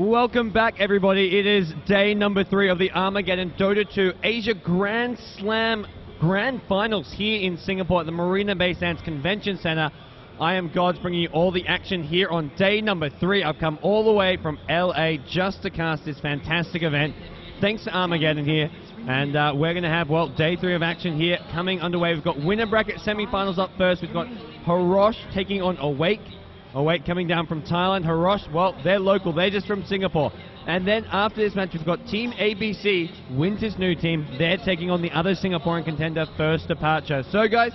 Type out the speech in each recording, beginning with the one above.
Welcome back, everybody. It is day number 3 of the Armargeddon DOTA2 Asia Grand Slam Grand Finals here in Singapore at the Marina Bay Sands Convention Center. I am Gods, bringing you all the action here on day number 3. I've come all the way from LA just to cast this fantastic event. Thanks to Armargeddon here. And we're going to have, well, day 3 of action here coming underway. We've got winner bracket semi-finals up first. We've got Harrosh taking on Awake. Awake coming down from Thailand. Harrosh, well, they're local. They're just from Singapore. And then after this match, we've got Team ABC, Winter's new team. They're taking on the other Singaporean contender, First Departure. So, guys,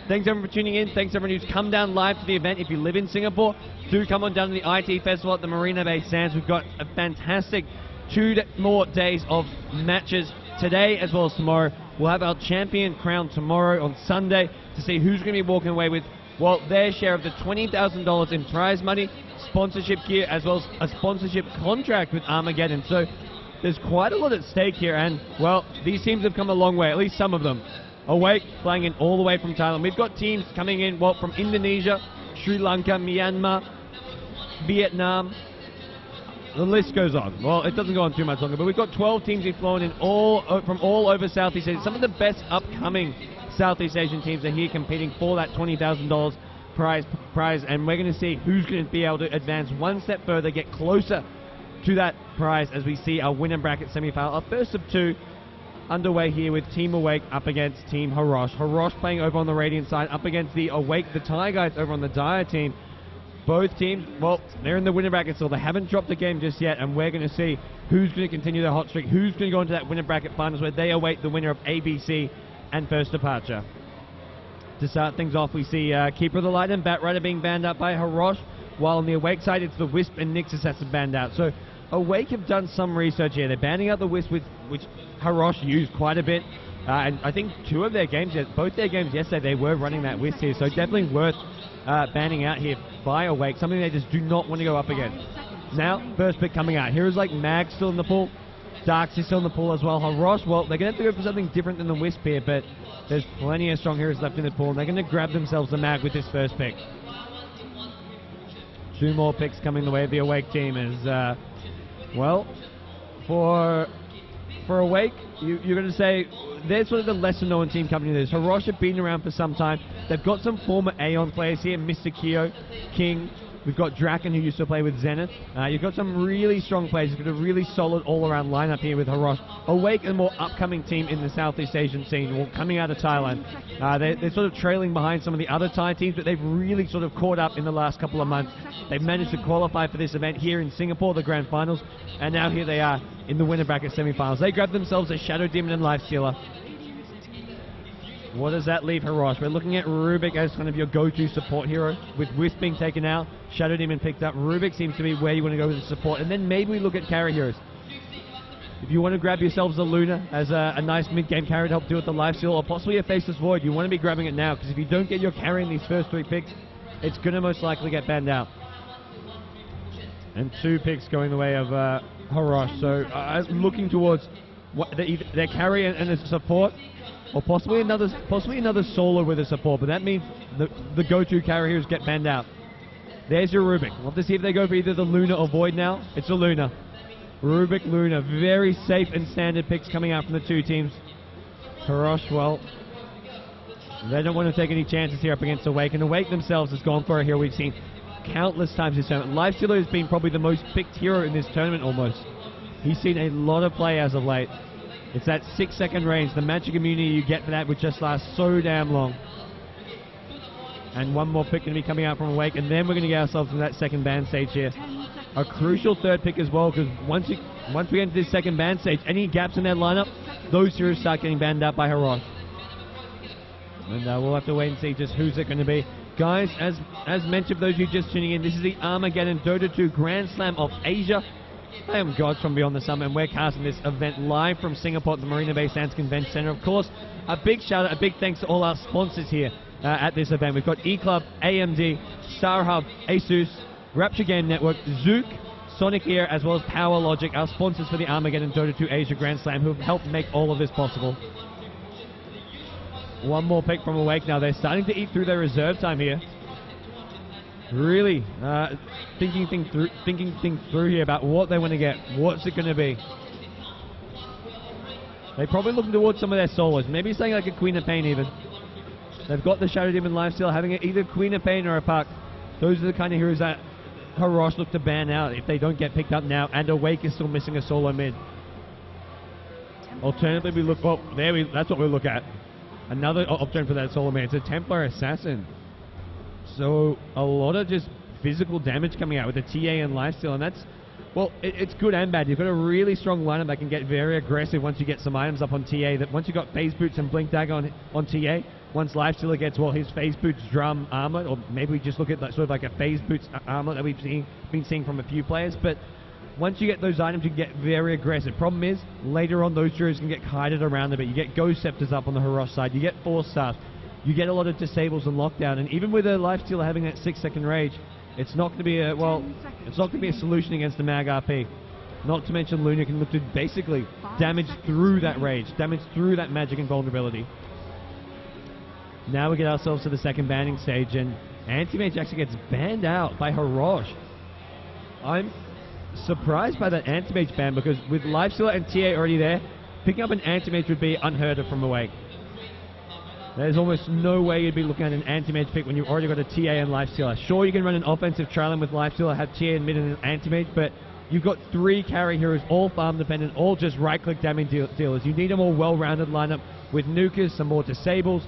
thanks everyone for tuning in. Thanks everyone who's come down live to the event. If you live in Singapore, do come on down to the IT Festival at the Marina Bay Sands. We've got a fantastic 2 more days of matches today as well as tomorrow. We'll have our champion crowned tomorrow on Sunday to see who's going to be walking away with, well, their share of the $20,000 in prize money, sponsorship gear, as well as a sponsorship contract with Armargeddon. So there's quite a lot at stake here, and, well, these teams have come a long way, at least some of them. Awake flying in all the way from Thailand. We've got teams coming in, well, from Indonesia, Sri Lanka, Myanmar, Vietnam. The list goes on. Well, it doesn't go on too much longer, but we've got 12 teams who've flown in from all over Southeast Asia. Some of the best upcoming Southeast Asian teams are here competing for that $20,000 prize, and we're going to see who's going to be able to advance one step further, get closer to that prize as we see our winner bracket semi-final. Our first of 2 underway here with Team Awake up against Team Harrosh. Harrosh playing over on the Radiant side up against the Awake, the Thai guys over on the Dire team. Both teams, well, they're in the winner bracket still. They haven't dropped the game just yet, and we're going to see who's going to continue their hot streak, who's going to go into that winner bracket finals where they await the winner of ABC and First Departure. To start things off, we see Keeper of the Light and Batrider being banned out by Harrosh, while on the Awake side, it's the Wisp and Nixus that's banned out. So Awake have done some research here. They're banning out the Wisp, which Harrosh used quite a bit. And I think both their games yesterday, they were running that Wisp here. So definitely worth banning out here by Awake, something they just do not want to go up against. Now, first pick coming out. Heroes like Mag still in the pool. Darks is still in the pool as well. Harrosh, well, they're going to have to go for something different than the Wisp here, but there's plenty of strong heroes left in the pool, and they're going to grab themselves the Mag with this first pick. 2 more picks coming the way of the Awake team as, well, for Awake, you're going to say they're sort of the lesser-known team coming into this. Harrosh have been around for some time. They've got some former Aeon players here, Mr. Kyo, King. We've got Draken, who used to play with Zenith. You've got some really strong players. You've got a really solid all-around lineup here with Harrosh. Awake, a more upcoming team in the Southeast Asian scene, well, coming out of Thailand. They're sort of trailing behind some of the other Thai teams, but they've really sort of caught up in the last couple of months. They've managed to qualify for this event here in Singapore, the Grand Finals, and now here they are in the winner bracket semi-finals. They grabbed themselves a Shadow Demon and Lifestealer. What does that leave Harrosh? We're looking at Rubik as kind of your go-to support hero. With Wisp being taken out, Shadow Demon picked up. Rubik seems to be where you want to go with the support. And then maybe we look at carry heroes. If you want to grab yourselves a Luna as a nice mid-game carry to help deal with the Lifesteal, or possibly a Faceless Void, you want to be grabbing it now, because if you don't get your carry in these first 3 picks, it's going to most likely get banned out. And 2 picks going the way of Harrosh. So looking towards their carry and their support, or possibly another solo with a support, but that means the go-to carry heroes get banned out. There's your Rubik. We'll have to see if they go for either the Luna or Void now. It's a Luna. Rubik, Luna. Very safe and standard picks coming out from the 2 teams. Harrosh, well, they don't want to take any chances here up against Awake, and Awake themselves has gone for a hero we've seen countless times this tournament. Lifestealer has been probably the most picked hero in this tournament almost. He's seen a lot of play as of late. It's that 6-second range, the magic immunity you get for that, which just lasts so damn long. And 1 more pick going to be coming out from Awake, and then we're going to get ourselves into that second ban stage here. A crucial 3rd pick as well, because once we get into this second ban stage, any gaps in that lineup, those heroes start getting banned out by Harrosh. And we'll have to wait and see just who's it going to be. Guys, as mentioned, for those of you just tuning in, this is the Armargeddon DOTA2 Grand Slam of Asia. I am Gods from Beyond the Summit, and we're casting this event live from Singapore at the Marina Bay Sands Convention Center. Of course, a big shout out, a big thanks to all our sponsors here at this event. We've got eClub, AMD, StarHub, Asus, Rapture Game Network, Zook, Sonic Ear, as well as Power Logic, our sponsors for the Armargeddon DOTA2 Asia Grand Slam, who have helped make all of this possible. 1 more pick from Awake now. They're starting to eat through their reserve time here. Really thinking things through here about what they want to get. What's it going to be? They're probably looking towards some of their solos. Maybe something like a Queen of Pain even. They've got the Shadow Demon lifesteal, having it either Queen of Pain or a Puck. Those are the kind of heroes that Harrosh look to ban out if they don't get picked up now, and Awake is still missing a solo mid. Alternatively, we look, oh, that's what we look at. Another option for that solo mid. It's a Templar Assassin. So a lot of just physical damage coming out with the TA and lifesteal, and that's, well, it's good and bad. You've got a really strong lineup that can get very aggressive once you get some items up on TA. That once you got Phase Boots and Blink Dagger on TA, once lifestealer gets, well, his Phase Boots drum armor, or maybe we just look at that sort of like a Phase Boots armor that we've been seeing from a few players. But once you get those items, you can get very aggressive. Problem is, later on, those heroes can get kited around a bit. You get Ghost Scepters up on the Harrosh side. You get Force Stars. You get a lot of disables and lockdown. And even with a lifestealer having that 6-second rage, it's not going to be a, well, it's not going to be a solution against the Mag RP. Not to mention Luna can look to basically damage through that rage, damage through that magic and vulnerability. Now we get ourselves to the second banning stage, and Anti-Mage actually gets banned out by Harrosh. I'm surprised by that Anti-Mage ban, because with Lifestealer and TA already there, picking up an Anti-Mage would be unheard of from Awake. There's almost no way you'd be looking at an Anti-Mage pick when you've already got a TA and Lifestealer. Sure, you can run an offensive Trial with Lifestealer, have TA and mid and an Anti-Mage, but you've got 3 carry heroes, all farm dependent, all just right-click damage dealers. You need a more well-rounded lineup with nukers, some more disables.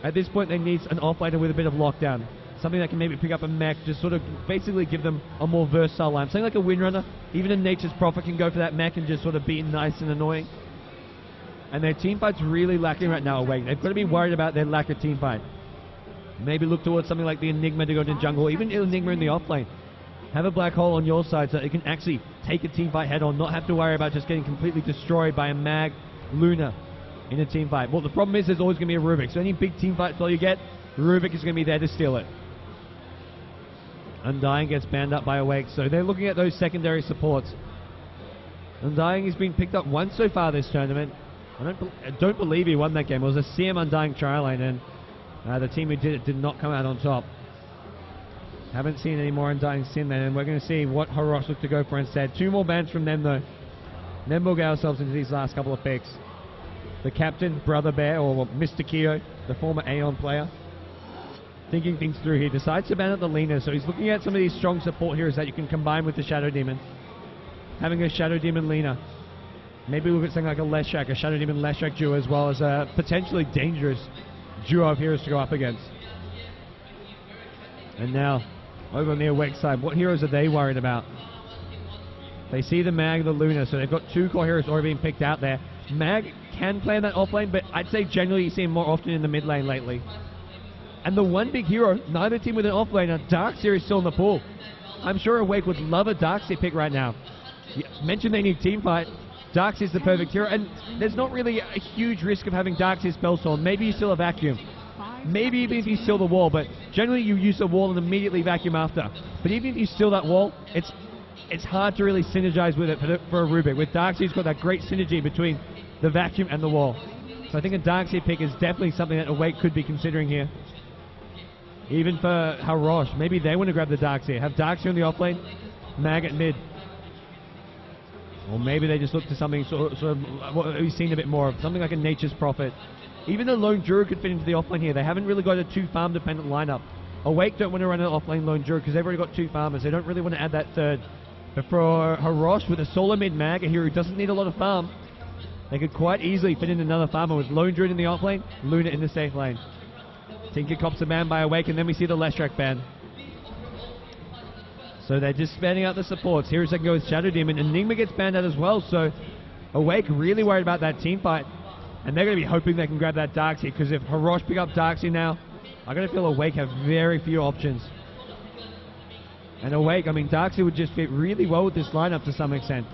At this point, they need an offlaner with a bit of lockdown. Something that can maybe pick up a mech, just sort of basically give them a more versatile lineup. Something like a Windrunner, even a Nature's Prophet can go for that mech and just sort of be nice and annoying. And their team fight's really lacking right now, Awake. They've got to be worried about their lack of team fight. Maybe look towards something like the Enigma to go to jungle, even Enigma in the offlane. Have a Black Hole on your side so that it can actually take a team fight head on, not have to worry about just getting completely destroyed by a Mag Luna in a team fight. Well, the problem is there's always going to be a Rubik. So any big team fight spell you get, Rubik is going to be there to steal it. Undying gets banned up by Awake, so they're looking at those secondary supports. Undying has been picked up once so far this tournament. I don't believe he won that game. It was a CM Undying trial lane, and the team who did it did not come out on top. Haven't seen any more Undying sin then, and we're going to see what Harrosh look to go for instead. 2 more bans from them though. Then we'll get ourselves into these last couple of picks. The captain, Brother Bear, or Mr. Kyo, the former Aeon player, thinking things through here, decides to ban out the Lena, so he's looking at some of these strong support heroes that you can combine with the Shadow Demon. Having a Shadow Demon Lena. Maybe look at something like a Leshrac, a Shadow Demon Leshrac duo, as well as a potentially dangerous duo of heroes to go up against. And now, over on the Awake side, what heroes are they worried about? They see the Mag, the Luna, so they've got 2 core heroes already being picked out there. Mag can play in that offlane, but I'd say generally you see him more often in the mid lane lately. And the one big hero, neither team with an offlaner, Darkseer is still in the pool. I'm sure Awake would love a Darkseer pick right now. You mentioned they need team fight. Darkseer's the perfect hero, and there's not really a huge risk of having Darkseer Spellstorm. Maybe you still a Vacuum. Maybe even if you steal the wall, but generally you use the wall and immediately vacuum after. But even if you steal that wall, it's hard to really synergize with it for a Rubik. With Darkseer's got that great synergy between the vacuum and the wall. So I think a Darkseer pick is definitely something that Awake could be considering here. Even for Harrosh, maybe they want to grab the Darkseer. Have Darkseer in the offlane, Mag at mid. Or maybe they just look to something sort of what we've seen a bit more of, something like a Nature's Prophet. Even the Lone Druid could fit into the offlane here. They haven't really got a 2 farm dependent lineup. Awake don't want to run an offlane Lone Druid because they've already got 2 farmers. They don't really want to add that third. But for Harrosh with a solo mid Mag, a hero who doesn't need a lot of farm, they could quite easily fit in another farmer with Lone Druid in the offlane, Luna in the safe lane. Tinker cops a ban by Awake, and then we see the Leshrac ban. So they're just spanning out the supports. Here's that go with Shadow Demon. Enigma gets banned out as well, so Awake really worried about that team fight. And they're going to be hoping they can grab that Darkseer, because if Harrosh pick up Darkseer now, I'm going to feel Awake have very few options. And Awake, I mean, Darkseer would just fit really well with this lineup to some extent.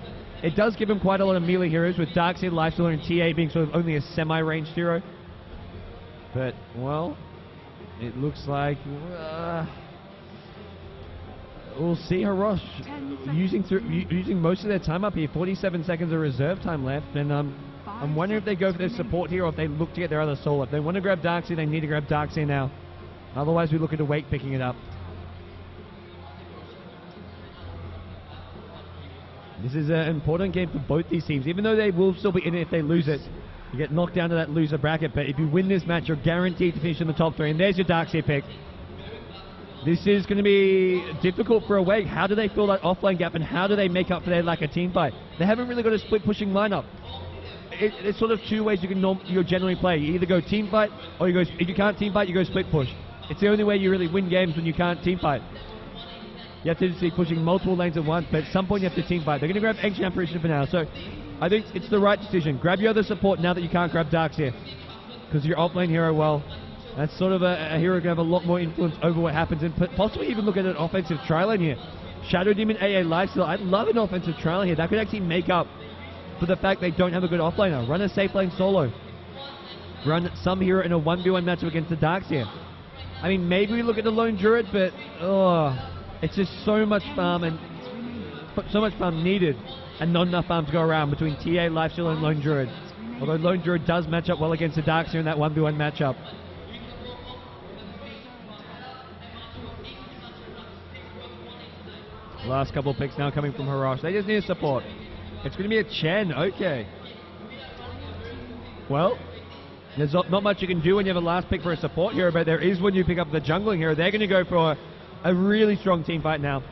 It does give him quite a lot of melee heroes, with Darkseer, Lifestealer, and TA being sort of only a semi-ranged hero. But, well, it looks like we'll see Harrosh using most of their time up here. 47 seconds of reserve time left, and I'm wondering if they go for their support here or if they look to get their other soul. If they want to grab Darkseer, they need to grab Darkseer now. Otherwise, we look at Awake picking it up. This is an important game for both these teams, even though they will still be in it if they lose it. You get knocked down to that loser bracket, but if you win this match, you're guaranteed to finish in the top 3. And there's your Darkseer pick. This is going to be difficult for Awake. How do they fill that offlane gap, and how do they make up for their lack of team fight? They haven't really got a split pushing lineup. It's sort of two ways you generally play. You either go team fight, or you go. If you can't team fight, you go split push. It's the only way you really win games when you can't team fight. You have to be pushing multiple lanes at once, but at some point you have to team fight. They're going to grab Ancient Apparition for now, so I think it's the right decision. Grab your other support now that you can't grab Darkseer, because your offlane hero, well, that's sort of a hero going to have a lot more influence over what happens, and possibly even look at an offensive tri-lane here. Shadow Demon AA Lifesteal, I'd love an offensive tri-lane here. That could actually make up for the fact they don't have a good offlaner. Run a safe lane solo. Run some hero in a 1v1 matchup against the Darkseer. I mean, maybe we look at the Lone Druid, but it's just so much farm and so much farm needed, and not enough farm to go around between TA, Lifesteal, and Lone Druid. Although Lone Druid does match up well against the Darkseer in that 1v1 matchup. Last couple of picks now coming from Harrosh. They just need support. It's going to be a Chen. Okay. Well, there's not much you can do when you have a last pick for a support hero, but there is when you pick up the jungling hero. They're going to go for a really strong team fight now.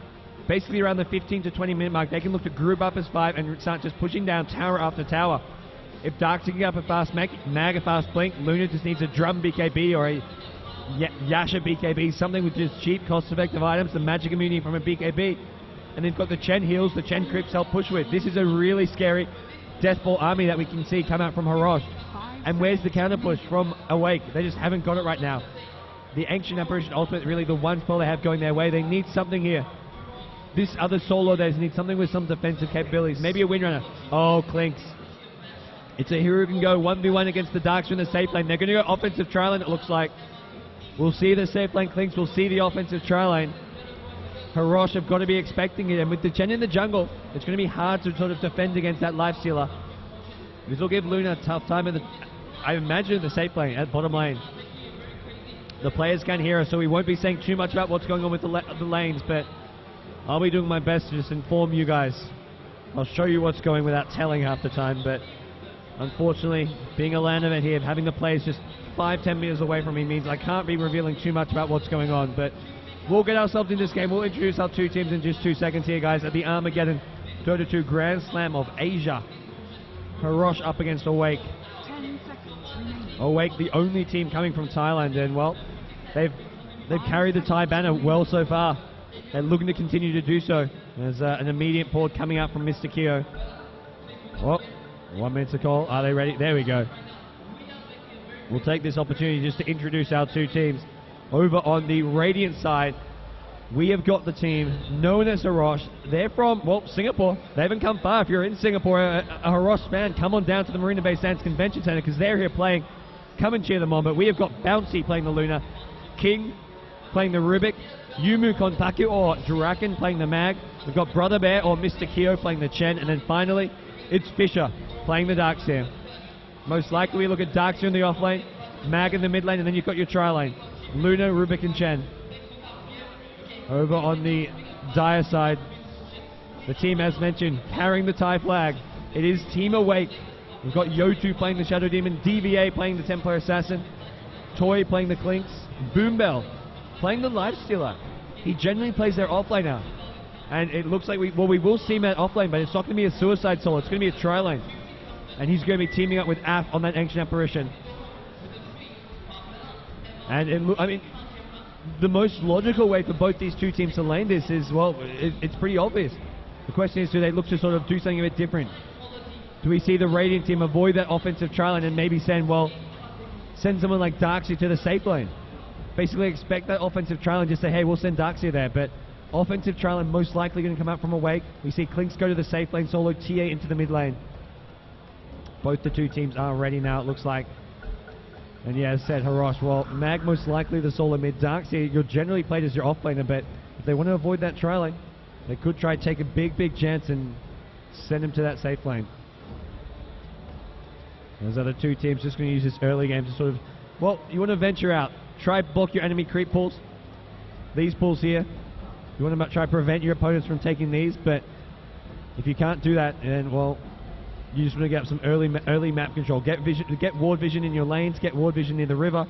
Basically around the 15 to 20 minute mark, they can look to group up as 5 and start just pushing down tower after tower. If Darkseer can get up a fast Mag a fast blink, Luna just needs a drum BKB or a Yasha BKB, something with just cheap, cost-effective items, the magic immunity from a BKB. And then got the Chen heals, the Chen creeps help push with. This is a really scary Deathball army that we can see come out from Harrosh. And where's the counter push from Awake? They just haven't got it right now. The Ancient Apparition Ultimate, really the one spell they have going their way. They need something here. This other solo, they need something with some defensive capabilities. Maybe a Windrunner. Oh, Clinks. It's a hero who can go 1v1 against the Darkseer in the safe lane. They're going to go offensive tri-lane, it looks like. We'll see the safe lane Clinks. We'll see the offensive tri-lane. Harrosh have got to be expecting it, and with the Chen in the jungle, it's going to be hard to sort of defend against that Lifestealer. This will give Luna a tough time, I imagine, the safe lane at bottom lane. The players can't hear us, so we won't be saying too much about what's going on with the lanes, but I'll be doing my best to just inform you guys. I'll show you what's going without telling half the time, but unfortunately, being a LAN event here, having the players just 5-10 meters away from me means I can't be revealing too much about what's going on, but we'll get ourselves in this game. We'll introduce our two teams in just 2 seconds here, guys, at the Armargeddon DOTA2 Grand Slam of Asia. Harrosh up against Awake. 10 seconds remaining. Awake, the only team coming from Thailand, and well, they've carried the Thai banner well so far. They're looking to continue to do so. There's an immediate port coming out from Mr. Kyo. Oh, 1 minute to call. Are they ready? There we go. We'll take this opportunity just to introduce our two teams. Over on the Radiant side, we have got the team known as Harrosh. They're from, well, Singapore. They haven't come far. If you're in Singapore, a Harrosh fan, come on down to the Marina Bay Sands Convention Center because they're here playing. Come and cheer them on. But we have got Bouncy playing the Luna, King playing the Rubik, Yumu Konpaku or Draken playing the Mag. We've got Brother Bear or Mr. Kyo playing the Chen. And then finally, it's Fisher playing the Darkseer. Most likely we look at Darkseer in the off lane, Mag in the mid lane, and then you've got your tri lane. Luna, Rubik, and Chen. Over on the Dire side, the team, as mentioned, carrying the Thai flag. It is Team Awake. We've got DOTA2 playing the Shadow Demon, DVA playing the Templar Assassin, Toy playing the Clinks, Boombell playing the Lifestealer. He generally plays their offlaner. And it looks like we will see him at offlane, but it's not going to be a suicide solo. It's going to be a tri-lane. And he's going to be teaming up with Af on that Ancient Apparition. And I mean, the most logical way for both these two teams to lane this is, well, it's pretty obvious. The question is, do they look to sort of do something a bit different? Do we see the Radiant team avoid that offensive tri-lane and maybe send someone like Darkseer to the safe lane? Basically expect that offensive tri-lane, just say, hey, we'll send Darkseer there, but offensive tri-lane most likely going to come out from Awake. We see Clinks go to the safe lane, solo TA into the mid lane. Both the two teams are ready now, it looks like. And yeah, as said, Harrosh, well, Mag most likely the solo mid. Darkseer, you're generally played as your offlaner, but if they want to avoid that tri-lane, they could try to take a big chance and send him to that safe lane. Those other two teams just going to use this early game to sort of, well, you want to venture out. Try block your enemy creep pulls. These pulls here. You want to try to prevent your opponents from taking these, but If you can't do that, then, well, you just want to get some early map control. Get ward vision in your lanes, get ward vision near the river.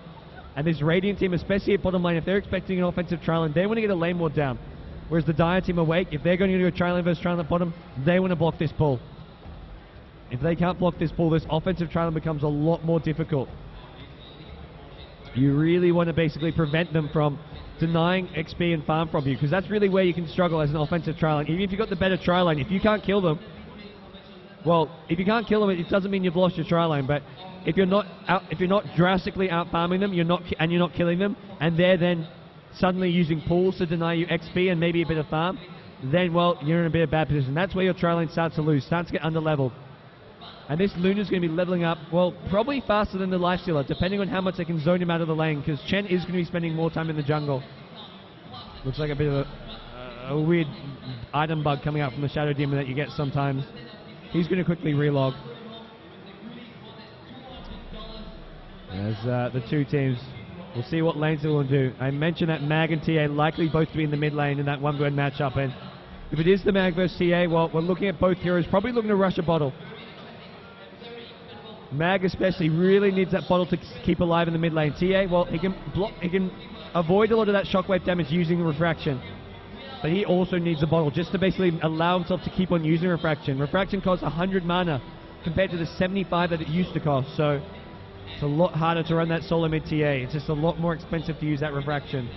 And this Radiant team, especially at bottom lane, if they're expecting an offensive trial lane, they want to get a lane ward down. Whereas the Dire team Awake, if they're going to do a trial lane versus trial lane at bottom, they want to block this pull. If they can't block this pull, this offensive trial lane becomes a lot more difficult. You really want to basically prevent them from denying XP and farm from you, because that's really where you can struggle as an offensive trial lane. Even if you've got the better trial lane, if you can't kill them, well, if you can't kill them, it doesn't mean you've lost your trial lane. But if you're not drastically out farming them, you're not killing them, and they're then suddenly using pools to deny you XP and maybe a bit of farm, then, well, you're in a bit of bad position. That's where your trial lane starts to lose, starts to get under-leveled. And this Luna's going to be leveling up, well, probably faster than the Lifestealer, depending on how much they can zone him out of the lane, because Chen is going to be spending more time in the jungle. Looks like a bit of a weird item bug coming out from the Shadow Demon that you get sometimes. He's going to quickly relog. As the two teams, we'll see what lanes they will do. I mentioned that Mag and TA likely both to be in the mid lane in that 1v1 matchup, and if it is the Mag versus TA, well, we're looking at both heroes probably looking to rush a bottle. Mag especially really needs that bottle to keep alive in the mid lane. TA, well, he can avoid a lot of that shockwave damage using refraction, but he also needs the bottle just to basically allow himself to keep on using refraction. Refraction costs 100 mana compared to the 75 that it used to cost, so it's a lot harder to run that solo mid TA. It's just a lot more expensive to use that refraction.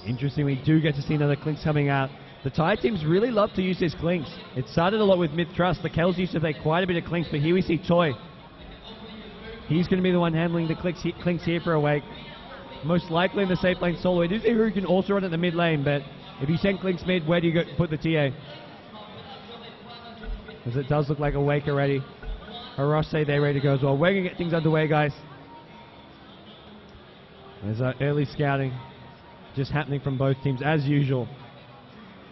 Interesting, we do get to see another Clinks coming out. The Thai teams really love to use this Clinks. It started a lot with Myth-Trust. The Kells used to play quite a bit of Clinks, but here we see Toy. He's going to be the one handling the Clinks here for Awake. Most likely in the safe lane solo. It is a hero who can also run at the mid lane, but if you send Clinks mid, where do you put the TA? Because it does look like Awake already. Harrosh say they're ready to go as well. We're going to get things underway, guys. There's early scouting just happening from both teams as usual.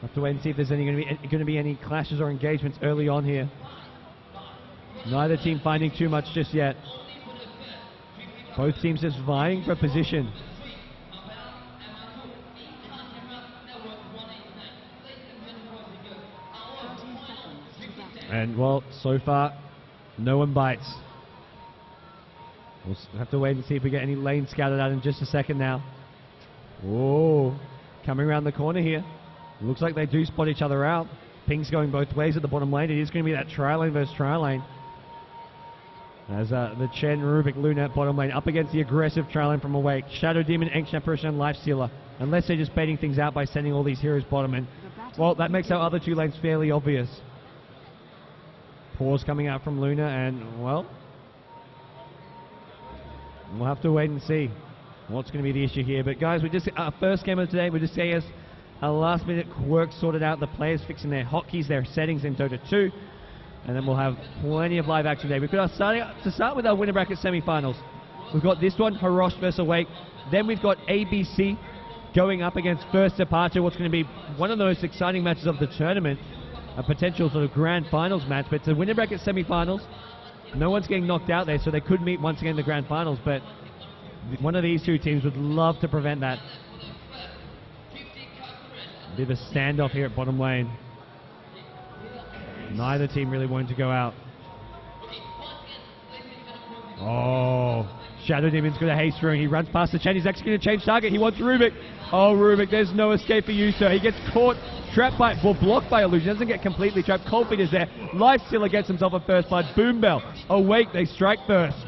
Have to wait and see if there's going to be any clashes or engagements early on here. Neither team finding too much just yet. Both teams just vying for position. And, well, so far, no one bites. We'll have to wait and see if we get any lanes scouted out in just a second now. Oh, coming around the corner here. Looks like they do spot each other out. Ping's going both ways at the bottom lane. It is going to be that trial lane versus trial lane. As the Chen, Rubik, Luna at bottom lane up against the aggressive trial lane from Awake. Shadow Demon, Ancient Apparition, and Lifestealer. Unless they're just baiting things out by sending all these heroes bottom in. Well, that makes our other two lanes fairly obvious. Pause coming out from Luna, and, well, we'll have to wait and see what's going to be the issue here. But, guys, our first game of today, we're just getting us our last minute work sorted out, the players fixing their hotkeys, their settings in Dota 2, and then we'll have plenty of live action today. We've got to start with our winner bracket semi-finals. We've got this one, Harrosh versus Awake. Then we've got ABC going up against First Departure, what's going to be one of the most exciting matches of the tournament, a potential sort of grand finals match. But it's a winner bracket semi-finals. No one's getting knocked out there, so they could meet once again in the grand finals, but one of these two teams would love to prevent that. A bit of a standoff here at bottom lane. Neither team really wanting to go out. Oh, Shadow Demon's got a haste rune. He runs past the Chen. He's actually going to change target. He wants Rubik. Oh, Rubik, there's no escape for you, sir. He gets caught, trapped by, well, blocked by Illusion. Doesn't get completely trapped. Cold Feet is there. Lifestealer gets himself a first blood. Boom Bell. Awake, they strike first.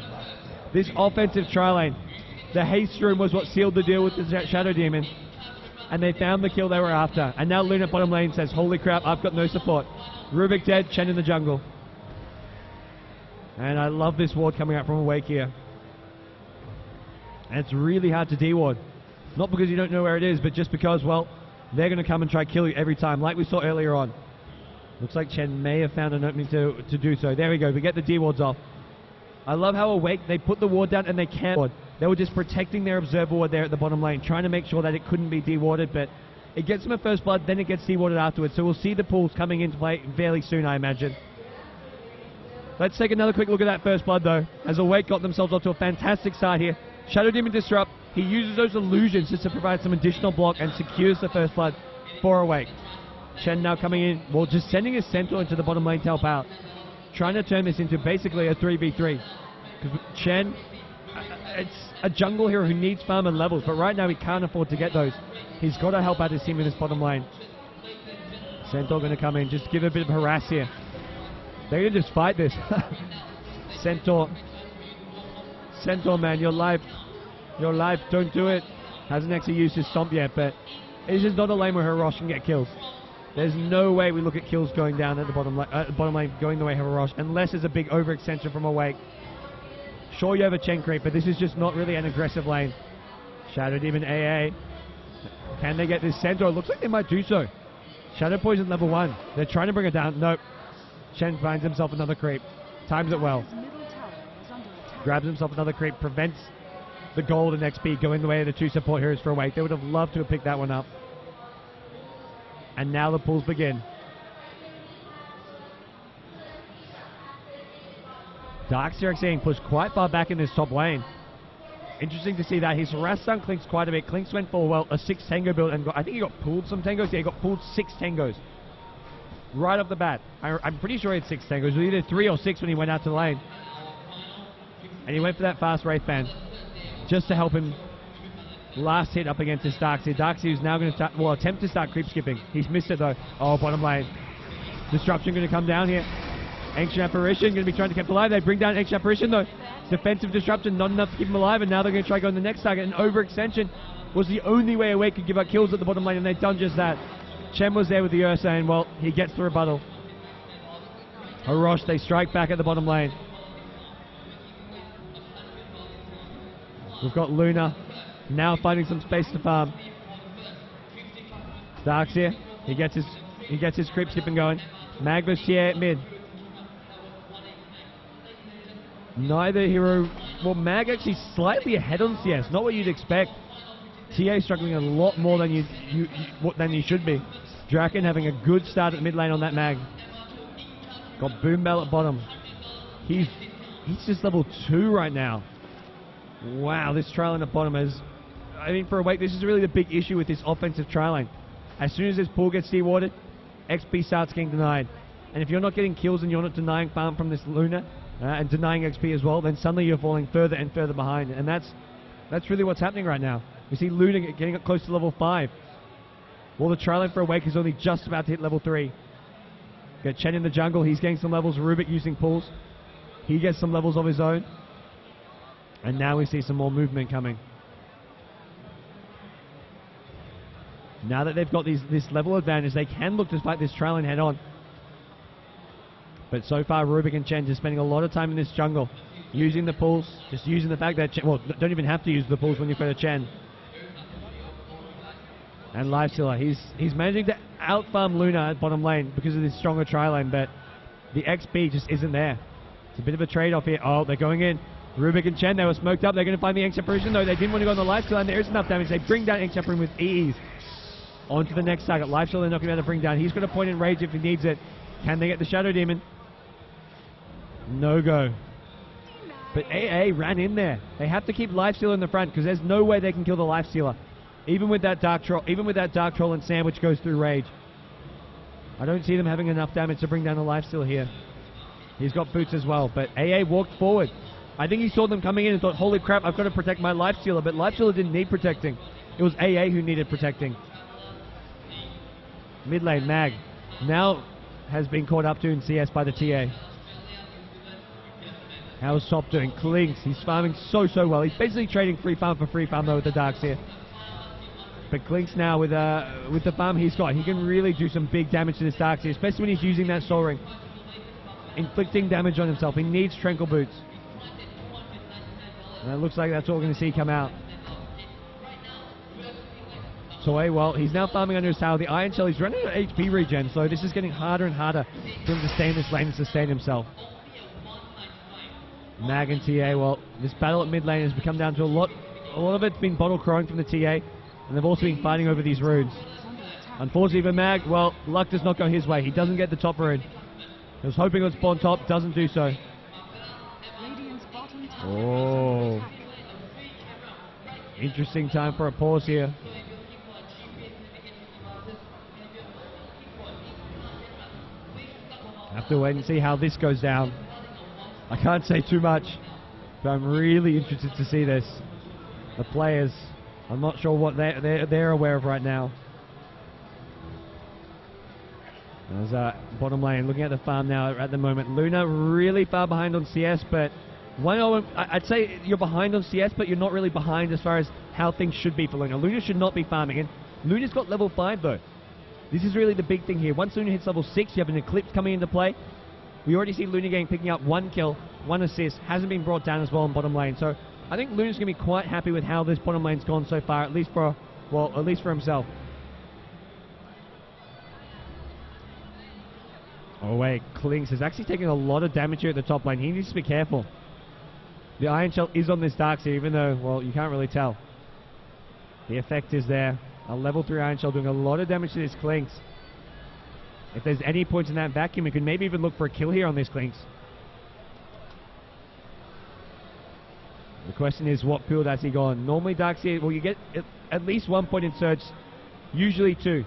This offensive trial lane. The haste rune was what sealed the deal with the Shadow Demon. And they found the kill they were after. And now Luna bottom lane says, holy crap, I've got no support. Rubik dead, Chen in the jungle. And I love this ward coming out from Awake here. And it's really hard to de-ward. Not because you don't know where it is, but just because, well, they're going to come and try to kill you every time, like we saw earlier on. Looks like Chen may have found an opening to do so. There we go, we get the de-wards off. I love how Awake, they put the ward down and they can't ward. They were just protecting their observer ward there at the bottom lane, trying to make sure that it couldn't be de-warded, but it gets them a first blood, then it gets de-warded afterwards. So we'll see the pools coming into play fairly soon, I imagine. Let's take another quick look at that first blood, though, as Awake got themselves off to a fantastic start here. Shadow Demon Disrupt, he uses those illusions just to provide some additional block and secures the first blood. for Awake. Chen now coming in, well, just sending his Centaur into the bottom lane to help out. Trying to turn this into basically a 3v3. Because Chen, it's a jungle hero who needs farm and levels, but right now he can't afford to get those. He's got to help out his team in this bottom lane. Centaur going to come in, just give a bit of harass here. They're going to just fight this. Centaur, man, you're live, don't do it. Hasn't actually used his stomp yet, but it's just not a lane where Harrosh can get kills. There's no way we look at kills going down at the bottom lane going the way of Harrosh, unless there's a big overextension from Awake. Sure, you have a Chen creep, but this is just not really an aggressive lane. Shadow Demon AA. Can they get this Centaur? Looks like they might do so. Shadow Poison level 1. They're trying to bring it down. Nope. Chen finds himself another creep. Times it well. Grabs himself another creep. Prevents the gold and XP going the way of the 2 support heroes for Awake. They would have loved to have picked that one up. And now the pulls begin. Darkseer getting pushed quite far back in this top lane. Interesting to see that. He's harassed down Clinks quite a bit. Clinks went for, well, a 6 Tango build and I think he got pulled some Tangos. Yeah, he got pulled 6 Tangos. Right off the bat. I'm pretty sure he had 6 Tangos. It was either 3 or 6 when he went out to the lane. And he went for that fast Wraith Band just to help him last hit up against this Darkseer. Darkseer is now going to attempt to start creep skipping. He's missed it though. Oh, bottom lane. Disruption going to come down here. Ancient Apparition going to be trying to keep alive. They bring down Ancient Apparition though. Defensive Disruption not enough to keep him alive, and now they're going to try to go on the next target. And overextension was the only way Awake could give out kills at the bottom lane, and they've done just that. Chen was there with the Ursa, and well, he gets the rebuttal. Harrosh, they strike back at the bottom lane. We've got Luna now finding some space to farm. Darkseer, he gets his creep skipping going. Mag vs TA at mid. Neither hero, well, Mag actually slightly ahead on CS, not what you'd expect. TA struggling a lot more than you should be. Draken having a good start at mid lane on that Mag. Got Boom Bell at bottom. He's just level 2 right now. Wow, this trial lane at bottom is, I mean, for Awake, this is really the big issue with this offensive trial lane. As soon as this pool gets dewatered, XP starts getting denied. And if you're not getting kills and you're not denying farm from this Luna, and denying XP as well, then suddenly you're falling further and further behind. And that's really what's happening right now. We see Luna getting up close to level 5. Well, the trial lane for Awake is only just about to hit level 3. Got Chen in the jungle. He's getting some levels. Rubik using pulls. He gets some levels of his own. And now we see some more movement coming. Now that they've got this level advantage, they can look to fight this trial lane head on. But so far, Rubik and Chen just spending a lot of time in this jungle, using the pulls, just using the fact that Chen, well, don't even have to use the pulls when you've got a Chen. And Lifestealer, he's managing to out-farm Luna at bottom lane because of this stronger tri lane, but the XP just isn't there. It's a bit of a trade-off here. Oh, they're going in. Rubik and Chen, they were smoked up. They're going to find the Ancient Apparition, though. They didn't want to go on the Lifestealer, and there is enough damage. They bring down Ancient Apparition with ease. On to the next target. Lifestealer, they're not going to be able to bring down. He's got a point in rage if he needs it. Can they get the Shadow Demon? No go. But AA ran in there. They have to keep Lifestealer in the front because there's no way they can kill the Lifestealer. Even with that Dark Troll and Sandwich goes through rage. I don't see them having enough damage to bring down the Lifestealer here. He's got boots as well, but AA walked forward. I think he saw them coming in and thought, holy crap, I've got to protect my Lifestealer, but Lifestealer didn't need protecting. It was AA who needed protecting. Mid lane, Mag now has been caught up to in CS by the TA. How's Sop doing? Clinks, he's farming so well. He's basically trading free farm for free farm though with the Darkseer. But Clinks now with the farm he's got, he can really do some big damage to this Darkseer, especially when he's using that Soul Ring. Inflicting damage on himself. He needs Tranquil Boots. And it looks like that's what we're going to see come out. So, well, he's now farming under his tower. The Iron Shell, he's running out of HP regen, so this is getting harder and harder for him to stay in this lane and sustain himself. Mag and TA, well, this battle at mid lane has become down to a lot of it's been bottle crowing from the TA, and they've also been fighting over these runes. Unfortunately for Mag, well, luck does not go his way. He doesn't get the top rune. He was hoping it would spawn top, doesn't do so. Oh. Interesting time for a pause here. Have to wait and see how this goes down. I can't say too much, but I'm really interested to see this. The players, I'm not sure what they're aware of right now. There's bottom lane, looking at the farm now at the moment. Luna really far behind on CS, but I'd say you're behind on CS, but you're not really behind as far as how things should be for Luna. Luna should not be farming, and Luna's got level 5 though. This is really the big thing here. Once Luna hits level 6, you have an Eclipse coming into play. We already see Luna picking up 1 kill, 1 assist, hasn't been brought down as well in bottom lane. So I think Luna's going to be quite happy with how this bottom lane's gone so far, at least for himself. Oh wait, Klinks is actually taking a lot of damage here at the top lane. He needs to be careful. The Iron Shell is on this Darkseer, even though, well, you can't really tell. The effect is there. A level 3 Iron Shell doing a lot of damage to this Klinks. If there's any points in that vacuum, we could maybe even look for a kill here on this Klinks. The question is, what build has he gone? Normally Darkseer, well, you get at least 1 point in Surge, usually 2.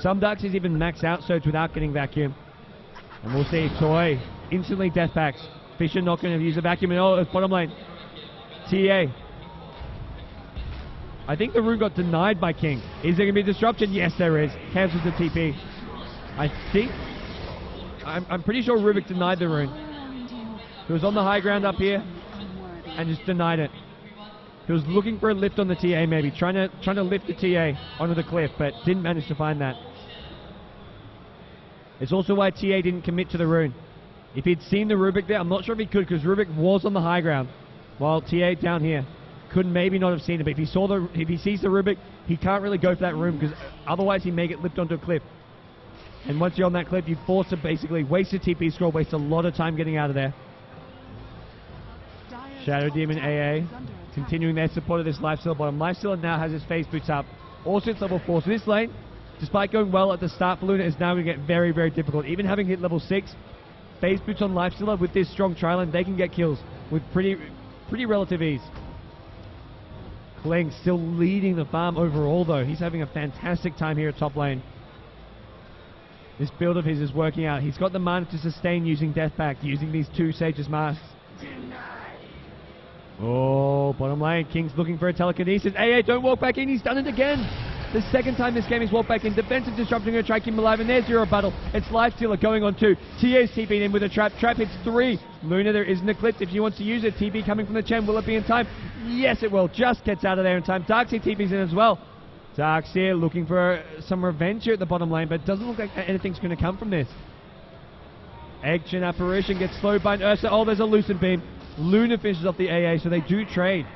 Some Darkseers even max out Surge without getting vacuum. And we'll see Toy instantly death packs. Fisher not going to use a vacuum, and it's bottom lane. TA. I think the rune got denied by King. Is there going to be disruption? Yes, there is. Cancels the TP. I think... I'm pretty sure Rubik denied the rune. He was on the high ground up here and just denied it. He was looking for a lift on the TA maybe, trying to lift the TA onto the cliff, but didn't manage to find that. It's also why TA didn't commit to the rune. If he'd seen the Rubik there, I'm not sure if he could, because Rubik was on the high ground, while TA down here could maybe not have seen it. But if he sees the Rubik, he can't really go for that rune, because otherwise he may get lipped onto a cliff. And once you're on that cliff, you're forced to basically waste a TP scroll, waste a lot of time getting out of there. Shadow Demon AA continuing their support of this Lifestealer bottom. Lifestealer now has his phase boots up, also it's level 4. So this lane, despite going well at the start for Luna, is now going to get very, very difficult. Even having hit level 6, phase boots on Lifestealer with this strong Trilane, they can get kills with pretty relative ease. Kling still leading the farm overall though. He's having a fantastic time here at top lane. This build of his is working out. He's got the mana to sustain using Death Pact, using these 2 Sage's Masks. Oh, bottom lane, King's looking for a telekinesis. AA, don't walk back in, he's done it again! The second time this game he's walked back in. Defensive disruption going to try to keep him alive, and there's your rebuttal. It's Lifestealer going on 2. TA's TP'd in with a trap. Trap hits 3. Luna, there is an Eclipse if she wants to use it. TP coming from the Chen. Will it be in time? Yes, it will. Just gets out of there in time. Darkseer TP's in as well. Darkseer looking for some revenge here at the bottom lane, but it doesn't look like anything's going to come from this. Action Apparition gets slowed by an Ursa. Oh, there's a Lucid Beam. Luna finishes off the AA, so they do trade.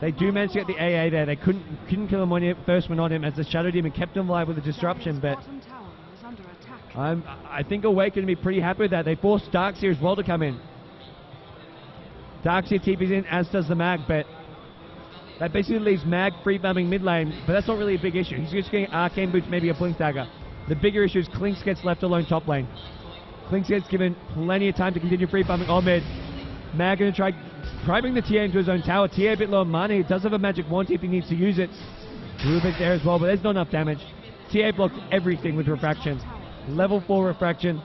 They do manage to get the AA there. They couldn't kill him when he first went on him, as the Shadow Demon kept him alive with a disruption, but I think Awaken to be pretty happy with that. They forced Darkseer as well to come in. Darkseer TP's in, as does the Mag, but that basically leaves Mag free farming mid lane, but that's not really a big issue. He's just getting Arcane Boots, maybe a Blink Dagger. The bigger issue is Klinks gets left alone top lane. Klinks gets given plenty of time to continue free farming on mid. Mag going to try bring the TA into his own tower. TA a bit low on money. He does have a magic wand if he needs to use it. Rubik there as well, but there's not enough damage. TA blocked everything with Refraction. Level 4 Refraction.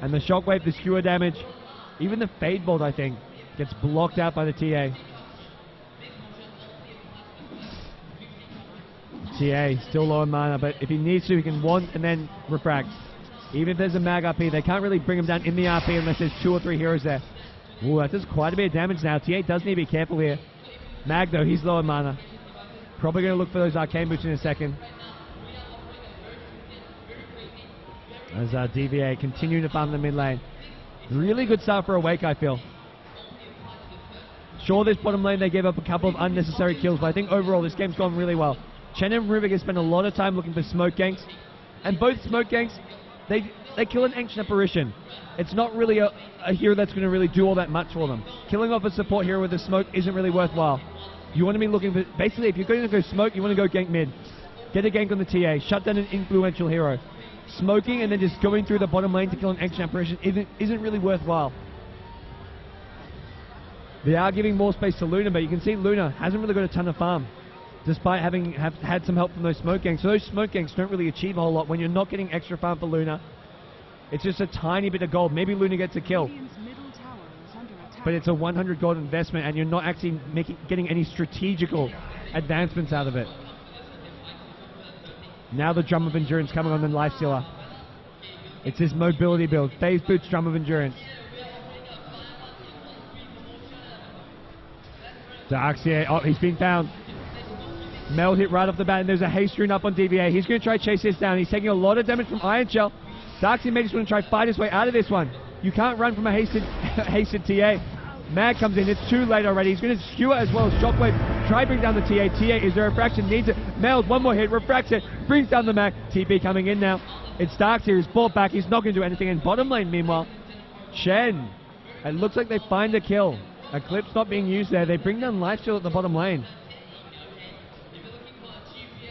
And the Shockwave, the skewer damage. Even the Fade Bolt, I think, gets blocked out by the TA. TA still low on mana, but if he needs to, he can wand and then refract. Even if there's a Mag RP, they can't really bring him down in the RP unless there's 2 or 3 heroes there. Ooh, that does quite a bit of damage now. TA does need to be careful here. Mag, though, he's low on mana. Probably going to look for those Arcane Boots in a second. As DVA continuing to farm the mid lane. Really good start for Awake, I feel. Sure, this bottom lane, they gave up a couple of unnecessary kills, but I think overall this game's gone really well. Chen and Rubik have spent a lot of time looking for smoke ganks. And both smoke ganks, they kill an Ancient Apparition. It's not really a hero that's going to really do all that much for them. Killing off a support hero with a smoke isn't really worthwhile. You want to be looking for... Basically, if you're going to go smoke, you want to go gank mid. Get a gank on the TA. Shut down an influential hero. Smoking and then just going through the bottom lane to kill an Ancient Apparition isn't really worthwhile. They are giving more space to Luna, but you can see Luna hasn't really got a ton of farm, despite having had some help from those smoke ganks. So those smoke ganks don't really achieve a whole lot when you're not getting extra farm for Luna. It's just a tiny bit of gold. Maybe Luna gets a kill. Radiant's middle tower is under attack. But it's a 100 gold investment, and you're not actually getting any strategical advancements out of it. Now the Drum of Endurance coming on the Lifestealer. It's this mobility build. Phase Boots, Drum of Endurance. Darkseer, oh, he's been found. Meld hit right off the bat, and there's a haste rune up on DVA. He's going to try to chase this down. He's taking a lot of damage from Iron Shell. Darkseer may just want to try to fight his way out of this one. You can't run from a hasted TA. Mag comes in. It's too late already. He's going to skewer as well as Shockwave. Try to bring down the TA. TA is a refraction. Needs it. Meld, one more hit. Refracts it. Brings down the Mag. TP coming in now. It's Darkseer. He's brought back. He's not going to do anything in bottom lane meanwhile. Chen. It looks like they find a kill. Eclipse not being used there. They bring down Lifesteal at the bottom lane.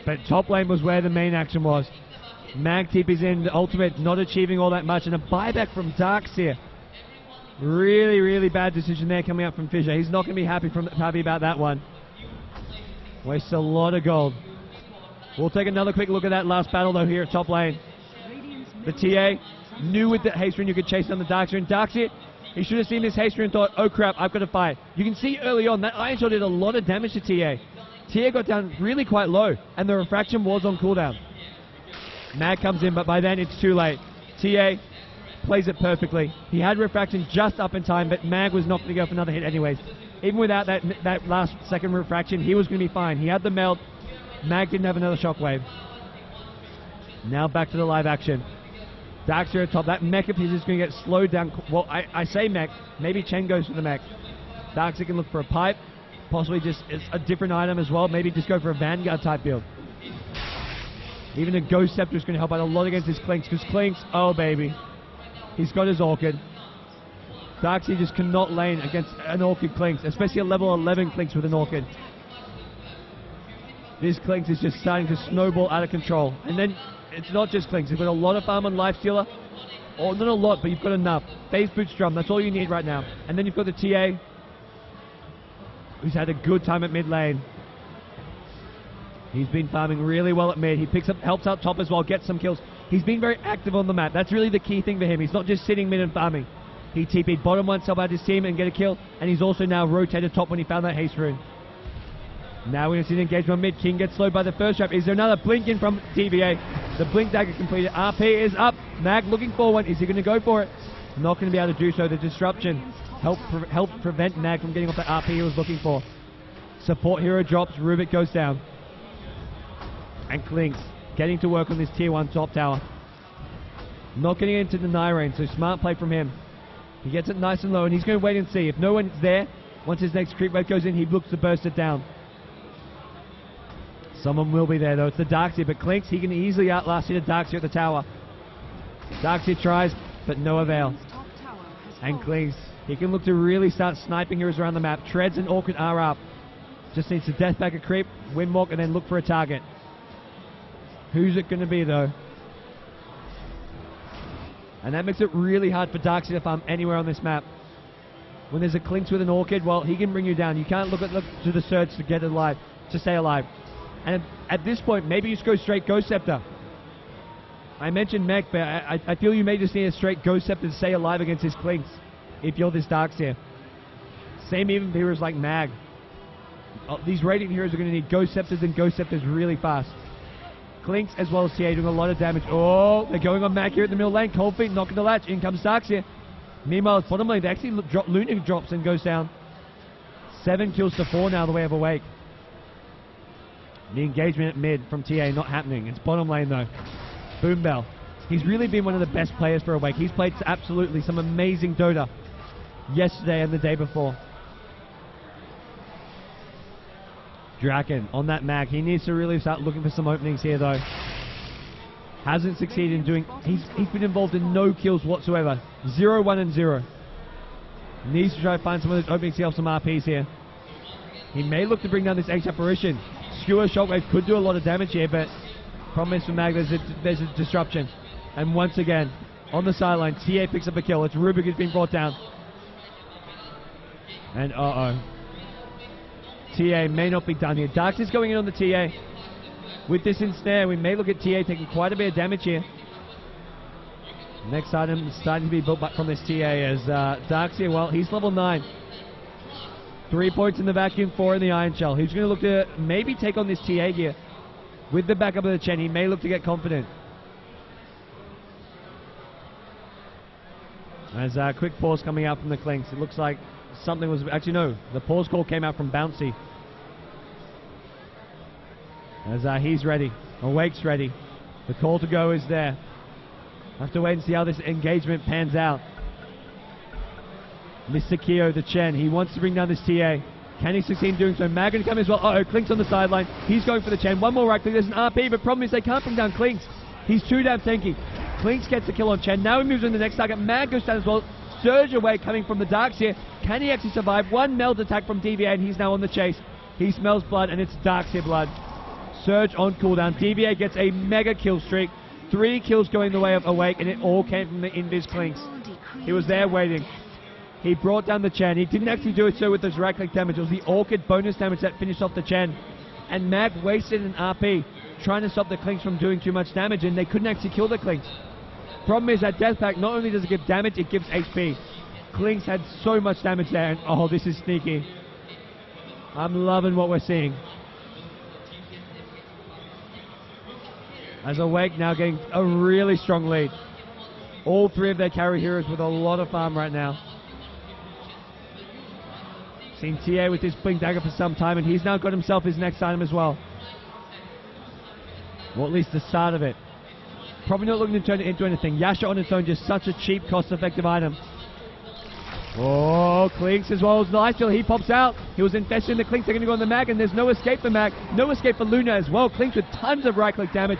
But top lane was where the main action was. Mag TP's in, the ultimate not achieving all that much, and a buyback from Darkseer. Really, really bad decision there coming up from Fissure. He's not going to be happy about that one. Wastes a lot of gold. We'll take another quick look at that last battle though here at top lane. The TA knew with the haste rune you could chase down the Darkseer, and Darkseer, he should have seen this haste rune and thought, oh crap, I've got to fight. You can see early on that Iron Shot did a lot of damage to TA. TA got down really quite low, and the refraction was on cooldown. Mag comes in, but by then it's too late. TA plays it perfectly. He had refraction just up in time, but Mag was not going to go for another hit anyways. Even without that last second refraction, he was going to be fine. He had the meld. Mag didn't have another shockwave. Now back to the live action. Darkseer at top. That mech of his is going to get slowed down. Well, I say mech. Maybe Chen goes for the mech. Darkseer can look for a pipe. Possibly just a different item as well. Maybe just go for a Vanguard type build. Even a Ghost Scepter is going to help out a lot against his Clinks, because Clinks, oh baby, he's got his Orchid. Darkseer just cannot lane against an Orchid Clinks, especially a level 11 Clinks with an Orchid. This Clinks is just starting to snowball out of control. And then it's not just Clinks, you've got a lot of farm on Lifestealer. Or not a lot, but you've got enough. Phase Boots Drum, that's all you need right now. And then you've got the TA, who's had a good time at mid lane. He's been farming really well at mid. He helps out top as well, gets some kills. He's been very active on the map. That's really the key thing for him. He's not just sitting mid and farming. He TP'd bottom once, help out his team and get a kill. And he's also now rotated top when he found that haste rune. Now we're going to see an engagement on mid. King gets slowed by the first trap. Is there another blink in from DVA? The blink dagger completed. RP is up. Mag looking for one. Is he going to go for it? Not going to be able to do so. The disruption helped prevent Mag from getting off the RP he was looking for. Support hero drops. Rubik goes down. And Clinks getting to work on this tier 1 top tower. Not getting into the deny range, so smart play from him. He gets it nice and low, and he's going to wait and see. If no one's there, once his next creep wave goes in, he looks to burst it down. Someone will be there though. It's the Darkseer, but Clinks, he can easily outlast the Darkseer at the tower. Darkseer tries, but no avail. And Clinks, he can look to really start sniping heroes around the map. Treads and Orchid are up. Just needs to death back a creep, windwalk, and then look for a target. Who's it going to be though? And that makes it really hard for Darkseer to farm anywhere on this map. When there's a Clinks with an Orchid, well, he can bring you down. You can't look to the Surge to get alive, to stay alive. And at this point, maybe you just go straight Ghost Scepter. I mentioned mech, but I feel you may just need a straight Ghost Scepter to stay alive against his Clinks if you're this Darkseer. Same even heroes like Mag. These Radiant heroes are going to need Ghost Scepters and Ghost Scepters really fast. Clinks as well as TA doing a lot of damage. Oh, they're going on Mag here at the middle lane. Cold Feet knocking the latch. In comes Darkseer. Meanwhile, bottom lane, they actually Luna drops and goes down. 7 kills to 4 now the way of Awake. The engagement at mid from TA not happening. It's bottom lane though. Boom Bell. He's really been one of the best players for Awake. He's played absolutely some amazing Dota yesterday and the day before. Draken on that Mag. He needs to really start looking for some openings here though. Hasn't succeeded in doing... He's been involved in no kills whatsoever. 0, 1 and 0. Needs to try to find some of those openings to help some RPs here. He may look to bring down this H apparition. Skewer Shockwave could do a lot of damage here, but problem is for Mag, there's a disruption. And once again, on the sideline, TA picks up a kill. It's Rubik who's been brought down. And TA may not be done here. Darks is going in on the TA. With this ensnare, we may look at TA taking quite a bit of damage here. Next item is starting to be built back from this TA as Darkseer, well, he's level 9. 3 points in the vacuum, 4 in the Iron Shell. He's going to look to maybe take on this TA here. With the backup of the Chen, he may look to get confident. As a quick pause coming out from the Clinks. It looks like something was... Actually, no. The pause call came out from Bouncy. As he's ready. Awake's ready. The call to go is there. Have to wait and see how this engagement pans out. Mr. Kyo, the Chen, he wants to bring down this TA. Can he succeed in doing so? Mag going to come as well. Uh-oh, Klink's on the sideline. He's going for the Chen. One more right click. There's an RP, but problem is they can't bring down Klinks. He's too damn tanky. Klinks gets a kill on Chen. Now he moves on to the next target. Mag goes down as well. Surge away coming from the Darkseer. Can he actually survive? One meld attack from DVA, and he's now on the chase. He smells blood, and it's Darkseer blood. Surge on cooldown. DVA gets a mega kill streak. 3 kills going the way of Awake, and it all came from the Invis Klinks. He was there waiting. He brought down the Chen. He didn't actually do it so with those right click damage. It was the Orchid bonus damage that finished off the Chen. And Mag wasted an RP trying to stop the Klinks from doing too much damage, and they couldn't actually kill the Klinks. Problem is that Death Pack, not only does it give damage, it gives HP. Klinks had so much damage there, and oh, this is sneaky. I'm loving what we're seeing. As Awake now getting a really strong lead. All 3 of their carry heroes with a lot of farm right now. Seen TA with this Blink Dagger for some time, and he's now got himself his next item as well. Or at least the start of it. Probably not looking to turn it into anything. Yasha on its own, just such a cheap, cost-effective item. Oh, Klinks as well as Lifesteal. He pops out. He was infested in the Klinks. They're going to go on the Mag, and there's no escape for Mag. No escape for Luna as well. Klinks with tons of right-click damage.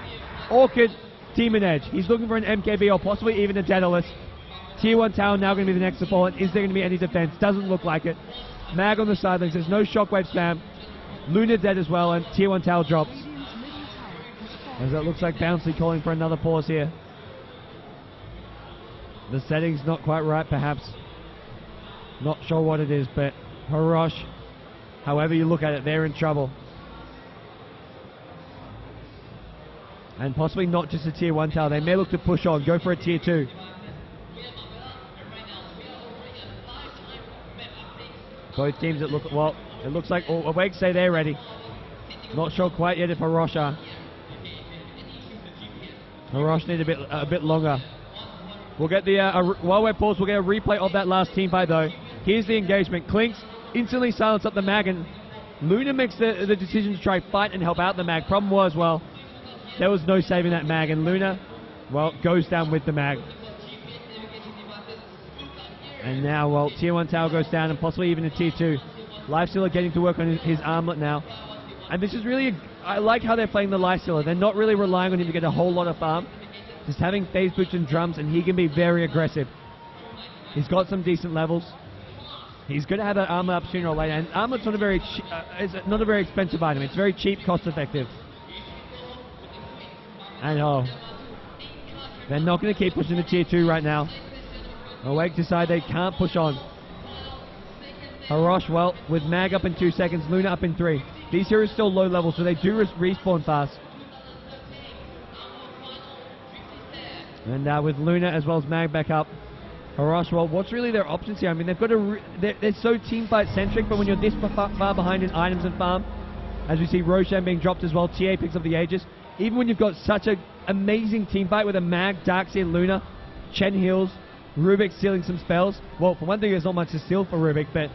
Orchid, Demon Edge. He's looking for an MKB or possibly even a Daedalus. Tier 1 tower now going to be the next to fall. And is there going to be any defense? Doesn't look like it. Mag on the sidelines. There's no shockwave spam. Luna dead as well, and Tier 1 tower drops. As it looks like Bouncy calling for another pause here. The setting's not quite right, perhaps. Not sure what it is, but Harrosh, however you look at it, they're in trouble. And possibly not just a Tier 1 tower. They may look to push on, go for a Tier 2. Both teams that look, well, it looks like Awake say they're ready. Not sure quite yet if Harrosh are. Harrosh need a bit longer. We'll get the, while we're paused, we'll get a replay of that last team fight though. Here's the engagement. Klinks instantly silence up the Mag, and Luna makes the decision to try fight and help out the Mag. Problem was, well, there was no saving that Mag, and Luna, well, goes down with the Mag. And now, well, Tier 1 tower goes down, and possibly even a Tier 2. Lifestealer getting to work on his armlet now. And this is really, I like how they're playing the Lifestealer. They're not really relying on him to get a whole lot of farm. Just having phase boots and drums, and he can be very aggressive. He's got some decent levels. He's going to have that armor up sooner or later, and armor's not a very not a very expensive item. It's very cheap, cost effective. And oh, they're not going to keep pushing the Tier 2 right now. Awake decide they can't push on. Harrosh, well, with Mag up in 2 seconds, Luna up in 3. These heroes still low level, so they do respawn fast. And with Luna as well as Mag back up, Harrosh, well, what's really their options here? I mean, they've got they're so teamfight centric, but when you're this far behind in items and farm, as we see Roshan being dropped as well, TA picks up the Aegis. Even when you've got such an amazing teamfight with a Mag, Darkseer, Luna, Chen heals, Rubik stealing some spells. Well, for one thing, there's not much to steal for Rubik, but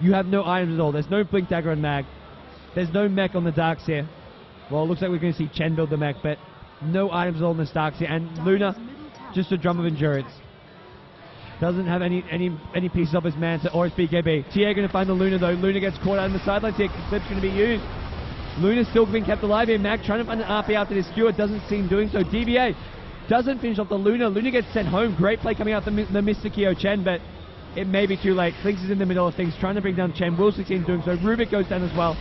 you have no items at all. There's no Blink Dagger on Mag. There's no mech on the Darkseer. Well, it looks like we're going to see Chen build the mech, but no items at all on this Darkseer. And Luna, just a drum of endurance. Doesn't have any pieces of his Manta or his BKB. TA going to find the Luna though. Luna gets caught out on the sidelines here. Clip's going to be used. Luna's still being kept alive here. Mag trying to find an RP after this skewer. Doesn't seem doing so. DVA doesn't finish off the Luna. Luna gets sent home. Great play coming out the Mr. Kyo Chen, but it may be too late. Klinks is in the middle of things, trying to bring down Chen. Will succeed in doing so. Rubik goes down as well.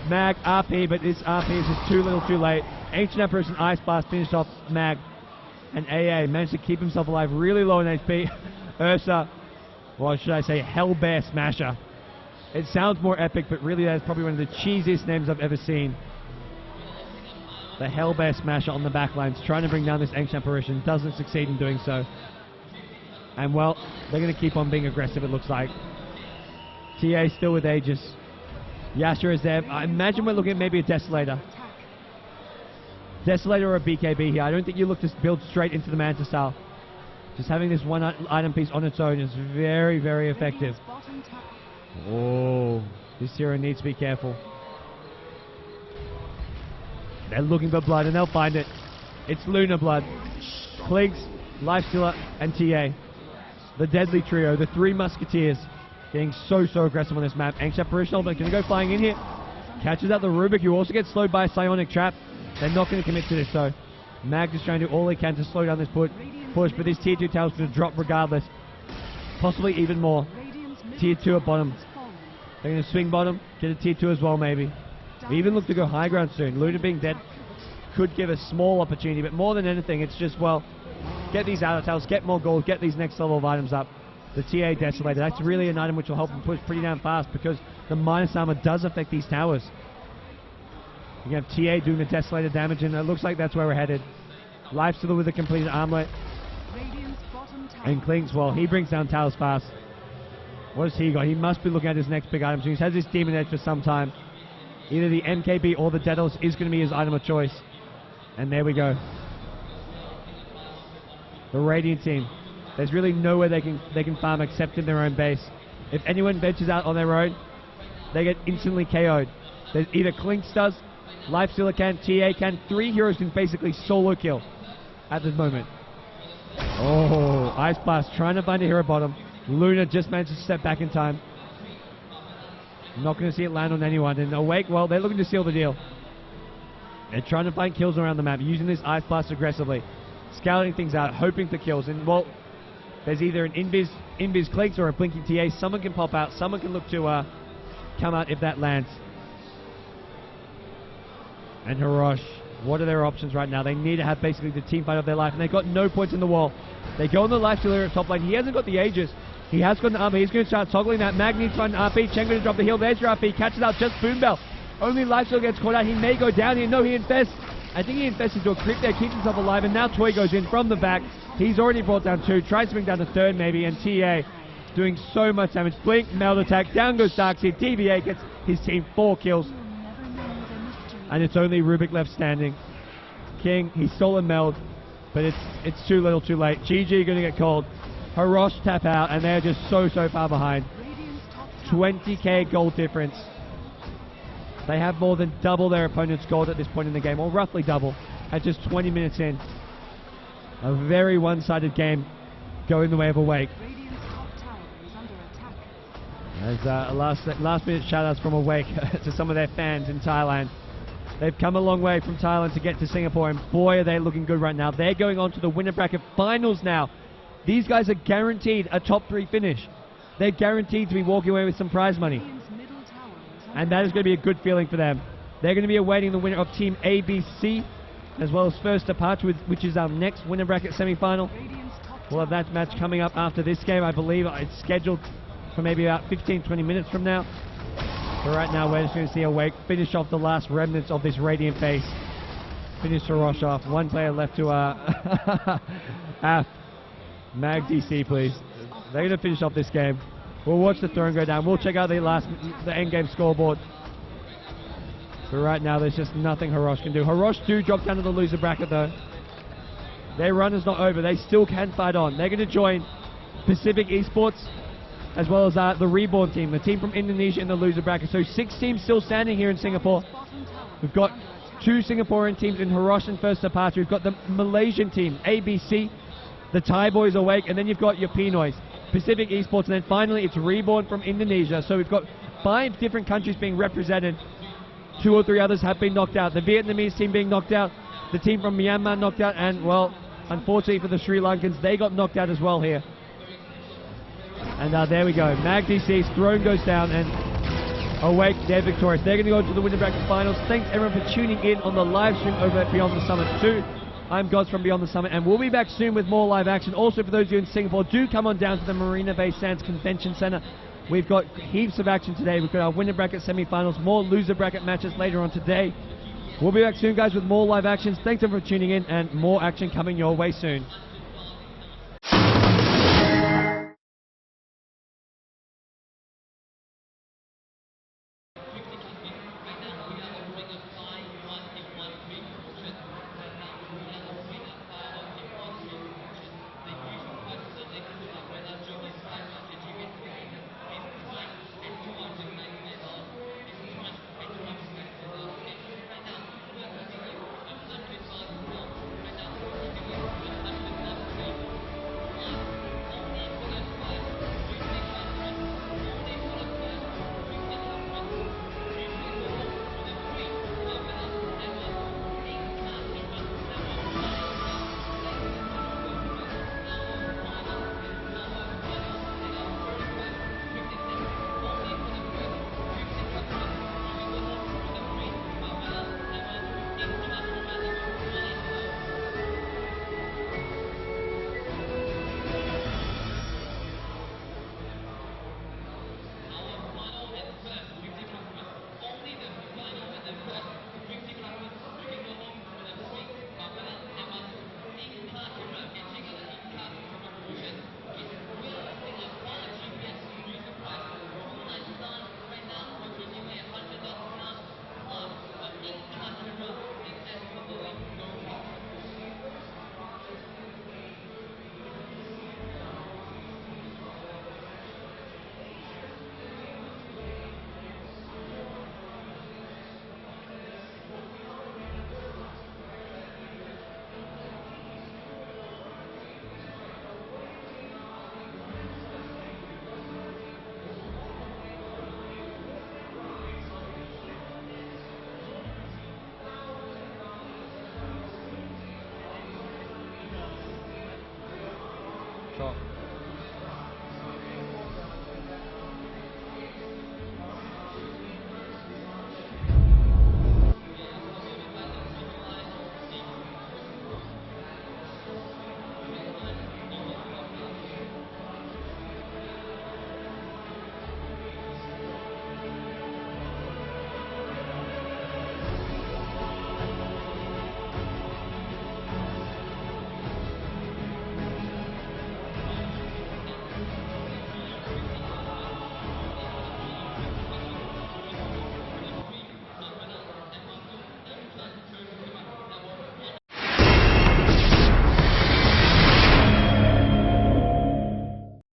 Mag, RP, but this RP is just too little too late. Ancient Empress and Ice Blast finished off Mag. And AA managed to keep himself alive really low in HP. Ursa, or should I say Hellbear Smasher. It sounds more epic, but really that's probably one of the cheesiest names I've ever seen. The Hell Bear Smasher on the back lines, trying to bring down this Ancient Apparition. Doesn't succeed in doing so. And well, they're going to keep on being aggressive, it looks like. TA still with Aegis. Yasha is there. I imagine we're looking at maybe a Desolator. Desolator or a BKB here. I don't think you look to build straight into the Manta style. Just having this one item piece on its own is very, very effective. Oh, this hero needs to be careful. They're looking for blood and they'll find it. It's Lunar Blood. Kligs, Lifestealer, and TA. The deadly trio, the three musketeers. Getting so aggressive on this map. Ancient Apparition, but going to go flying in here. Catches out the Rubik, who also gets slowed by a Psionic Trap. They're not going to commit to this though. Mag is trying to do all they can to slow down this push, but this tier 2 tower is going to drop regardless. Possibly even more. Tier 2 at bottom. They're going to swing bottom, get a tier 2 as well maybe. We even look to go high ground soon. Luna being dead could give a small opportunity, but more than anything, it's just, well, get these outer towers, get more gold, get these next level of items up. The TA Desolator, that's really an item which will help them push pretty damn fast because the minus armor does affect these towers. You have TA doing the Desolator damage, and it looks like that's where we're headed. Lifestealer with a completed armlet. And Klings, well, he brings down towers fast. What has he got? He must be looking at his next big item. So he has this Demon Edge for some time. Either the MKB or the Daedalus is going to be his item of choice. And there we go. The Radiant team. There's really nowhere they can farm except in their own base. If anyone ventures out on their own, they get instantly KO'd. There's either Klings does, Lifestealer can, TA can. 3 heroes can basically solo kill at this moment. Oh, Ice Blast trying to find a hero bottom. Luna just managed to step back in time. Not going to see it land on anyone. And Awake, well, they're looking to seal the deal. They're trying to find kills around the map, using this Ice Blast aggressively. Scouting things out, hoping for kills. And, well, there's either an Invis Kligs or a Blinking TA. Someone can pop out. Someone can look to come out if that lands. And Harrosh, what are their options right now? They need to have basically the team fight of their life, and they've got no points in the wall. They go on the Lifestealer at top lane. He hasn't got the Aegis. He has got an armor. He's going to start toggling that. Mag needs to find an RP. Chen going to drop the heal. There's your RP. Catches out just Boombell. Only Lifestealer gets caught out. He may go down here. No, he infests. I think he infests into a creep there. Keeps himself alive, and now Toy goes in from the back. He's already brought down 2. Tries to bring down the 3rd maybe, and TA doing so much damage. Blink, Meld Attack. Down goes Darkseid. DVA gets his team 4 kills. And it's only Rubik left standing. King, he stole a meld, but it's too little too late. GG going to get called. Harrosh tap out, and they're just so far behind. 20k gold difference. They have more than double their opponent's gold at this point in the game, or roughly double, at just 20 minutes in. A very one-sided game going the way of Awake. As last minute shout-outs from Awake to some of their fans in Thailand. They've come a long way from Thailand to get to Singapore, and boy, are they looking good right now. They're going on to the winner bracket finals now. These guys are guaranteed a top 3 finish. They're guaranteed to be walking away with some prize money. And that is going to be a good feeling for them. They're going to be awaiting the winner of Team ABC, as well as First Departure, which is our next winner bracket semi-final. We'll have that match coming up after this game. I believe it's scheduled for maybe about 15-20 minutes from now. But right now, we're just going to see Awake finish off the last remnants of this Radiant base. Finish Harrosh off. 1 player left to Af. Mag DC, please. They're going to finish off this game. We'll watch the throne go down. We'll check out the end game scoreboard. But right now, there's just nothing Harrosh can do. Harrosh do drop down to the loser bracket, though. Their run is not over. They still can fight on. They're going to join Pacific Esports, as well as the Reborn team, the team from Indonesia in the loser bracket. So 6 teams still standing here in Singapore. We've got 2 Singaporean teams in Harrosh and First Departure. We've got the Malaysian team, ABC, the Thai boys Awake, and then you've got your Pinoys, Pacific Esports, and then finally it's Reborn from Indonesia. So we've got 5 different countries being represented. 2 or 3 others have been knocked out. The Vietnamese team being knocked out, the team from Myanmar knocked out, and, well, unfortunately for the Sri Lankans, they got knocked out as well here. And there we go. Mag DC's throne goes down, and Awake, they're victorious. They're going to go to the winner bracket finals. Thanks everyone for tuning in on the live stream over at Beyond the Summit 2. I'm Gods from Beyond the Summit, and we'll be back soon with more live action. Also, for those of you in Singapore, do come on down to the Marina Bay Sands Convention Center. We've got heaps of action today. We've got our winner bracket semi-finals, more loser bracket matches later on today. We'll be back soon, guys, with more live actions. Thanks everyone for tuning in, and more action coming your way soon. Shot.